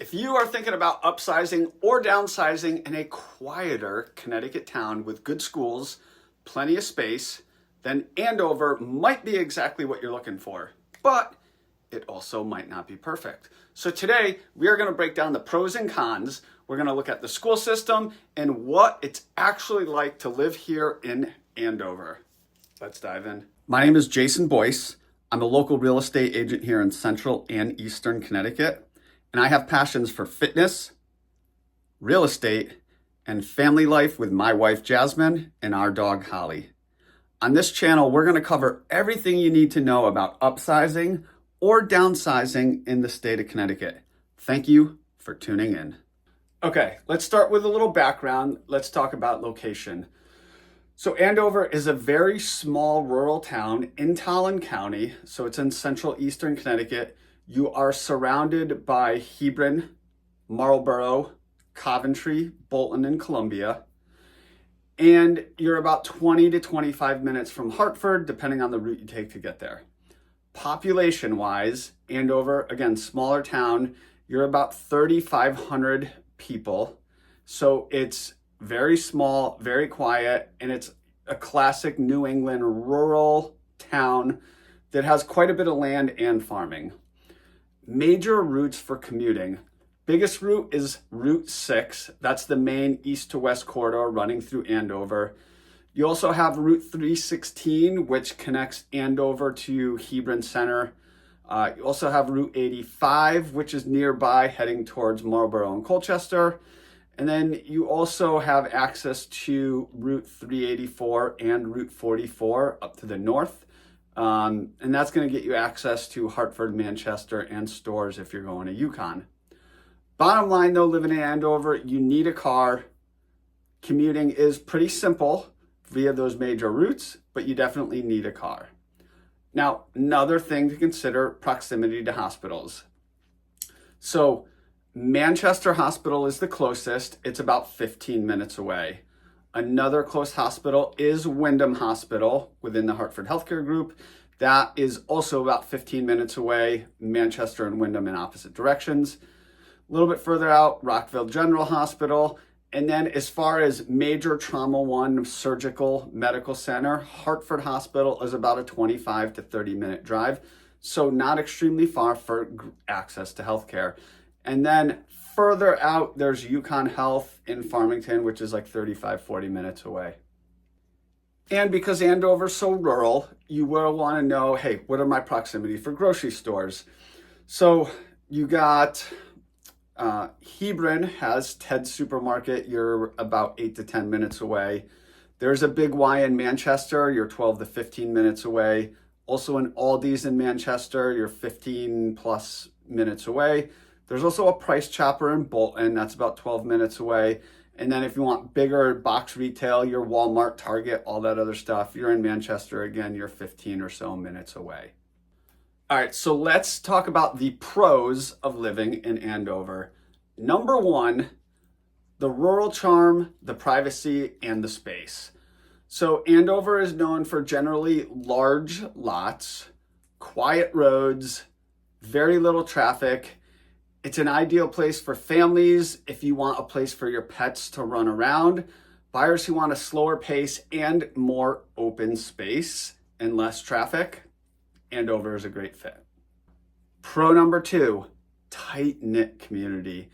If you are thinking about upsizing or downsizing in a quieter Connecticut town with good schools, plenty of space, then Andover might be exactly what you're looking for. But it also might not be perfect. So today we are going to break down the pros and cons. We're going to look at the school system and what it's actually like to live here in Andover. Let's dive in. My name is Jason Boyce. I'm a local real estate agent here in Central and Eastern Connecticut, and I have passions for fitness, real estate, and family life with my wife Jasmine and our dog Holly. On this channel, we're going to cover everything you need to know about upsizing or downsizing in the state of Connecticut. Thank you for tuning in. Okay, let's start with a little background. Let's talk about location. So Andover is a very small rural town in Tolland County. So it's in central eastern Connecticut. You are surrounded by Hebron, Marlborough, Coventry, Bolton, and Columbia. And you're about 20 to 25 minutes from Hartford, depending on the route you take to get there. Population-wise, Andover, again, smaller town, you're about 3,500 people. So it's very small, very quiet, and it's a classic New England rural town that has quite a bit of land and farming. Major routes for commuting. Biggest route is Route 6. That's the main east to west corridor running through Andover. You also have Route 316, which connects Andover to Hebron Center. You also have Route 85, which is nearby, heading towards Marlborough and Colchester. And then you also have access to Route 384 and Route 44 up to the north. And that's going to get you access to Hartford, Manchester, and stores if you're going to Yukon. Bottom line though, living in Andover, you need a car. Commuting is pretty simple via those major routes, but you definitely need a car. Now, another thing to consider, proximity to hospitals. So Manchester Hospital is the closest. It's about 15 minutes away. Another close hospital is Windham Hospital within the Hartford Healthcare Group. That is also about 15 minutes away. Manchester and Windham in opposite directions. A little bit further out, Rockville General Hospital. And then as far as major Trauma One Surgical Medical Center, Hartford Hospital is about a 25 to 30 minute drive. So not extremely far for access to healthcare. And then further out, there's Yukon Health in Farmington, which is like 35, 40 minutes away. And because Andover's so rural, you will want to know, hey, what are my proximity for grocery stores? So you got Hebron has Ted's Supermarket. You're about 8 to 10 minutes away. There's a Big Y in Manchester. You're 12 to 15 minutes away. Also an Aldi's in Manchester. You're 15 plus minutes away. There's also a Price Chopper in Bolton. That's about 12 minutes away. And then if you want bigger box retail, your Walmart, Target, all that other stuff, you're in Manchester. Again, you're 15 or so minutes away. All right, so let's talk about the pros of living in Andover. Number one, the rural charm, the privacy, and the space. So Andover is known for generally large lots, quiet roads, very little traffic. It's an ideal place for families if you want a place for your pets to run around, buyers who want a slower pace and more open space and less traffic. Andover is a great fit. Pro number two, tight-knit community.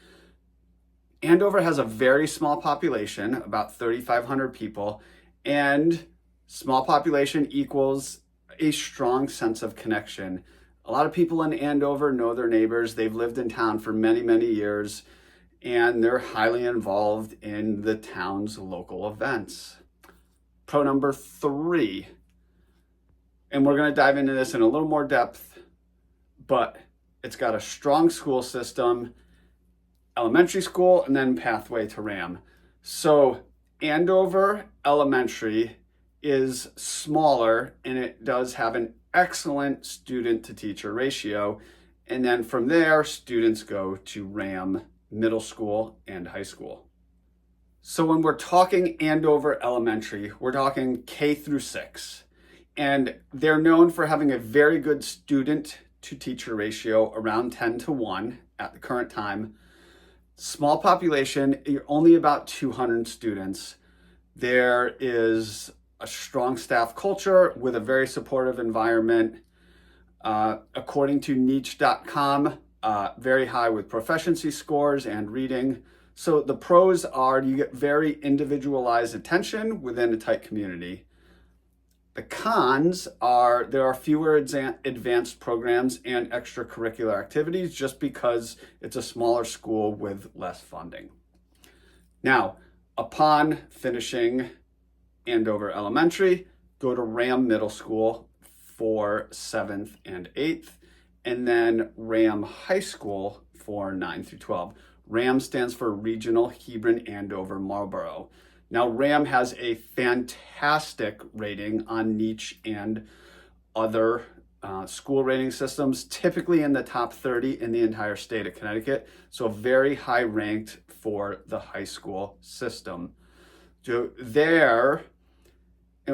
Andover has a very small population, about 3,500 people, and small population equals a strong sense of connection. A lot of people in Andover know their neighbors. They've lived in town for many, many years, and they're highly involved in the town's local events. Pro number three, and we're going to dive into this in a little more depth, but it's got a strong school system, elementary school, and then pathway to RAM. So Andover Elementary is smaller, and it does have an excellent student to teacher ratio. And then from there, students go to RAM Middle School and high school. So when we're talking Andover Elementary, we're talking K through 6. And they're known for having a very good student to teacher ratio, around 10 to 1 at the current time. Small population, you're only about 200 students. There is a strong staff culture with a very supportive environment. According to niche.com, very high with proficiency scores and reading. So the pros are you get very individualized attention within a tight community. The cons are there are fewer advanced programs and extracurricular activities just because it's a smaller school with less funding. Now, upon finishing Andover Elementary, go to RHAM Middle School for 7th and 8th, and then RHAM High School for 9 through 12. RHAM stands for Regional Hebron Andover Marlboro. Now, RHAM has a fantastic rating on Niche and other school rating systems, typically in the top 30 in the entire state of Connecticut. So very high ranked for the high school system. So there,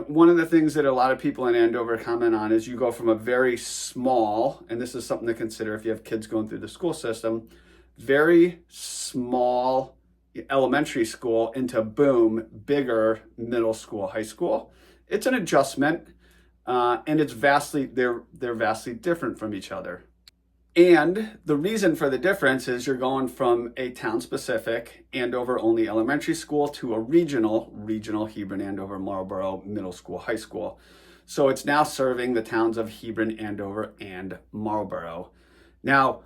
one of the things that a lot of people in Andover comment on is you go from a very small, and this is something to consider if you have kids going through the school system, very small elementary school into boom, bigger middle school, high school. It's an adjustment, and they're vastly different from each other. And the reason for the difference is you're going from a town-specific Andover only elementary school to a regional Hebron Andover Marlboro middle school, high school. So it's now serving the towns of Hebron, Andover, and Marlboro. Now,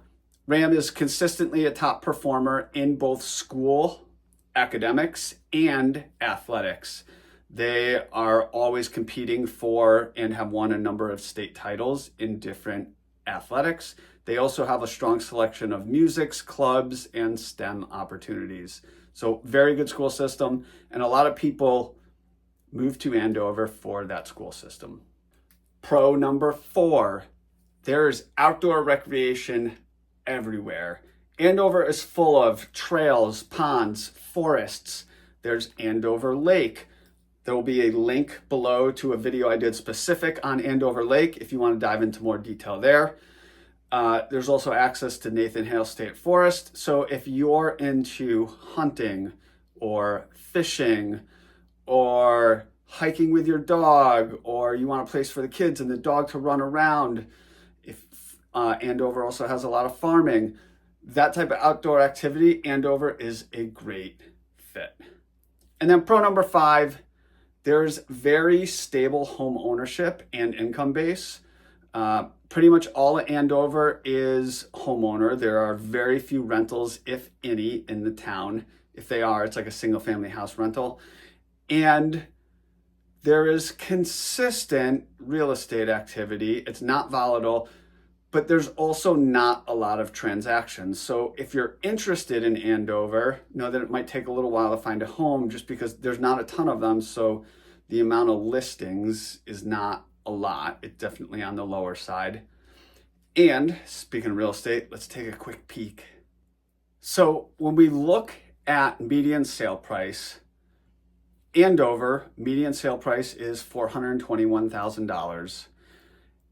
RHAM is consistently a top performer in both school academics and athletics. They are always competing for and have won a number of state titles in different athletics. They also have a strong selection of musics, clubs, and STEM opportunities. So very good school system, and a lot of people move to Andover for that school system. Pro number 4, there's outdoor recreation everywhere. Andover is full of trails, ponds, forests. There's Andover Lake. There will be a link below to a video I did specific on Andover Lake if you want to dive into more detail there. There's also access to Nathan Hale State Forest. So if you're into hunting or fishing or hiking with your dog, or you want a place for the kids and the dog to run around, if Andover also has a lot of farming, that type of outdoor activity, Andover is a great fit. And then pro number 5, there's very stable home ownership and income base. Pretty much all of Andover is homeowner. There are very few rentals, if any, in the town. If they are, it's like a single family house rental. And there is consistent real estate activity. It's not volatile, but there's also not a lot of transactions. So if you're interested in Andover, know that it might take a little while to find a home just because there's not a ton of them. So the amount of listings is not a lot. It's definitely on the lower side. And speaking of real estate, let's take a quick peek. So when we look at median sale price, Andover median sale price is $421,000.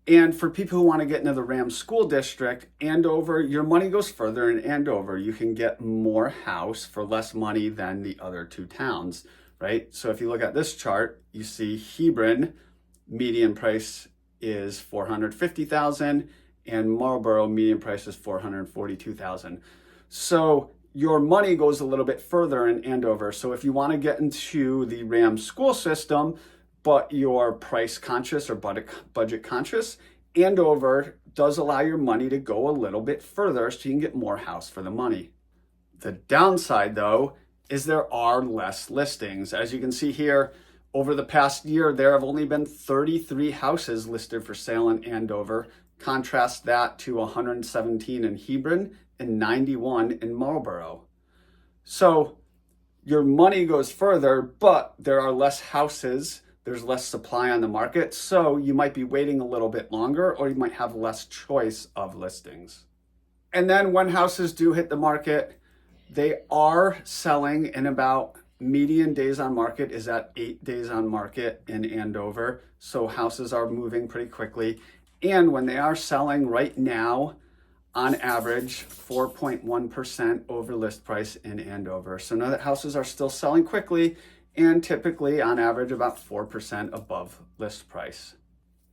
And for people who want to get into the RHAM school district, Andover, your money goes further in Andover. You can get more house for less money than the other two towns, right? So if you look at this chart, you see Hebron, median price is $450,000, and Marlboro median price is $442,000. So your money goes a little bit further in Andover. So if you want to get into the RHAM school system, but you're price conscious or budget conscious, Andover does allow your money to go a little bit further so you can get more house for the money. The downside, though, is there are less listings. As you can see here, over the past year, there have only been 33 houses listed for sale in Andover. Contrast that to 117 in Hebron and 91 in Marlboro. So your money goes further, but there are less houses. There's less supply on the market. So you might be waiting a little bit longer, or you might have less choice of listings. And then when houses do hit the market, they are selling in about median days on market is at 8 days on market in Andover. So houses are moving pretty quickly. And when they are selling right now, on average 4.1% over list price in Andover. So know that houses are still selling quickly and typically on average about 4% above list price.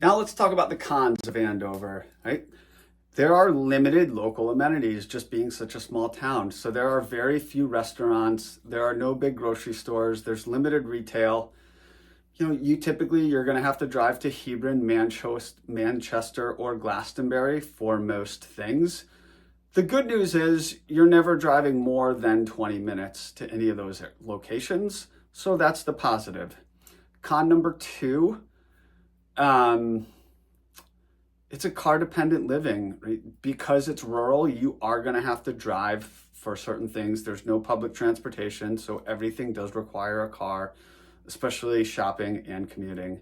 Now let's talk about the cons of Andover, right? There are limited local amenities just being such a small town. So there are very few restaurants, there are no big grocery stores, there's limited retail. You're going to have to drive to Hebron, Manchester, or Glastonbury for most things. The good news is you're never driving more than 20 minutes to any of those locations. So that's the positive. Con number two, it's a car dependent living, right? Because it's rural, you are going to have to drive for certain things. There's no public transportation, so everything does require a car, especially shopping and commuting.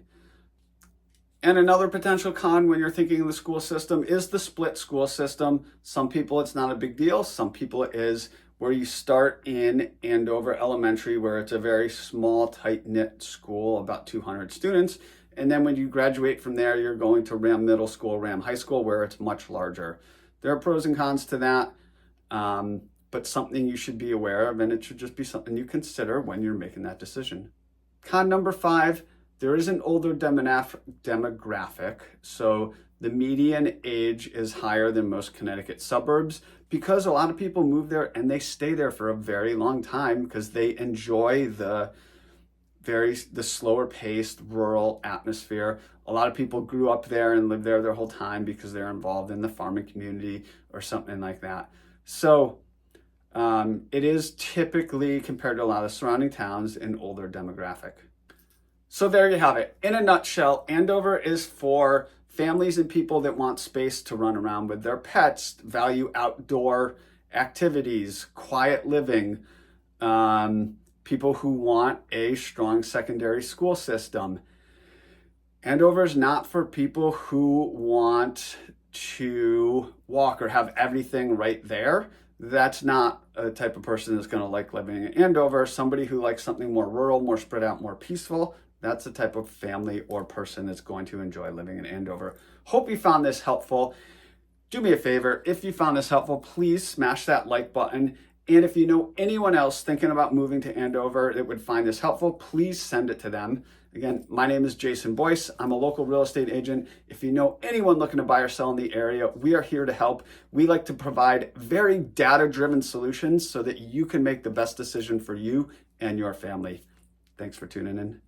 And another potential con when you're thinking of the school system is the split school system. Some people it's not a big deal, some people it is, where you start in Andover Elementary, where it's a very small, tight-knit school, about 200 students. And then when you graduate from there, you're going to RHAM Middle School, RHAM High School, where it's much larger. There are pros and cons to that, but something you should be aware of, and it should just be something you consider when you're making that decision. Con number five, there is an older demographic. So the median age is higher than most Connecticut suburbs because a lot of people move there and they stay there for a very long time because they enjoy the slower paced rural atmosphere. A lot of people grew up there and lived there their whole time because they're involved in the farming community or something like that. So it is typically, compared to a lot of surrounding towns, an older demographic. So there you have it. In a nutshell, Andover is for families and people that want space to run around with their pets, value outdoor activities, quiet living, people who want a strong secondary school system. Andover is not for people who want to walk or have everything right there. That's not a type of person that's going to like living in Andover. Somebody who likes something more rural, more spread out, more peaceful, that's the type of family or person that's going to enjoy living in Andover. Hope you found this helpful. Do me a favor, if you found this helpful, please smash that like button. And if you know anyone else thinking about moving to Andover that would find this helpful, please send it to them. Again, my name is Jason Boyce. I'm a local real estate agent. If you know anyone looking to buy or sell in the area, we are here to help. We like to provide very data-driven solutions so that you can make the best decision for you and your family. Thanks for tuning in.